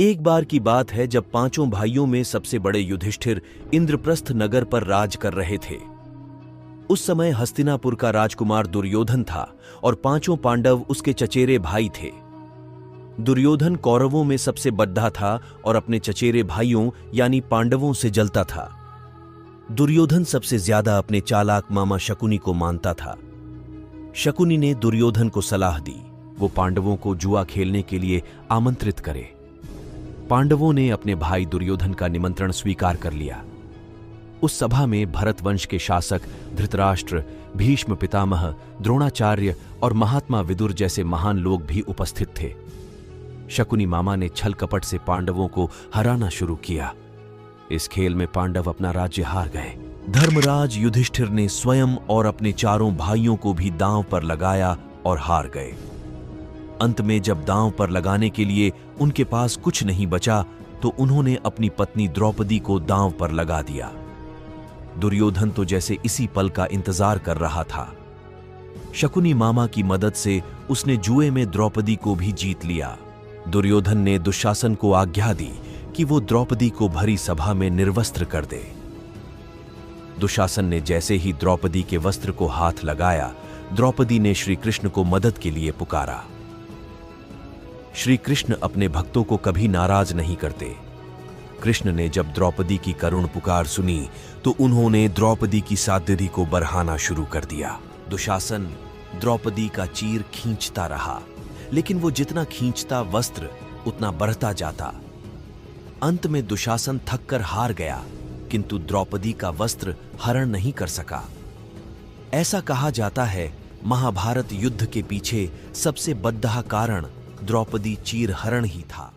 एक बार की बात है जब पांचों भाइयों में सबसे बड़े युधिष्ठिर इंद्रप्रस्थ नगर पर राज कर रहे थे। उस समय हस्तिनापुर का राजकुमार दुर्योधन था और पांचों पांडव उसके चचेरे भाई थे। दुर्योधन कौरवों में सबसे बद्धा था और अपने चचेरे भाइयों यानी पांडवों से जलता था। दुर्योधन सबसे ज्यादा अपने चालाक मामा शकुनी को मानता था। शकुनी ने दुर्योधन को सलाह दी वो पांडवों को जुआ खेलने के लिए आमंत्रित करे। पांडवों ने अपने भाई दुर्योधन का निमंत्रण स्वीकार कर लिया। उस सभा में भरत वंश के शासक धृतराष्ट्र, भीष्म पितामह, द्रोणाचार्य और महात्मा विदुर जैसे महान लोग भी उपस्थित थे। शकुनी मामा ने छल कपट से पांडवों को हराना शुरू किया। इस खेल में पांडव अपना राज्य हार गए। धर्मराज युधिष्ठिर ने स्वयं और अपने चारों भाइयों को भी दांव पर लगाया और हार गए। अंत में जब दांव पर लगाने के लिए उनके पास कुछ नहीं बचा तो उन्होंने अपनी पत्नी द्रौपदी को दांव पर लगा दिया। दुर्योधन तो जैसे इसी पल का इंतजार कर रहा था। शकुनी मामा की मदद से उसने जुए में द्रौपदी को भी जीत लिया। दुर्योधन ने दुशासन को आज्ञा दी कि वो द्रौपदी को भरी सभा में निर्वस्त्र कर दे। दुशासन ने जैसे ही द्रौपदी के वस्त्र को हाथ लगाया, द्रौपदी ने श्री कृष्ण को मदद के लिए पुकारा। श्री कृष्ण अपने भक्तों को कभी नाराज नहीं करते। कृष्ण ने जब द्रौपदी की करुण पुकार सुनी तो उन्होंने द्रौपदी की साध्यधि को बरहाना शुरू कर दिया। दुशासन द्रौपदी का चीर खींचता रहा, लेकिन वो जितना खींचता वस्त्र उतना बढ़ता जाता। अंत में दुशासन थक कर हार गया, किंतु द्रौपदी का वस्त्र हरण नहीं कर सका। ऐसा कहा जाता है महाभारत युद्ध के पीछे सबसे बद्धा कारण द्रौपदी चीर हरण ही था।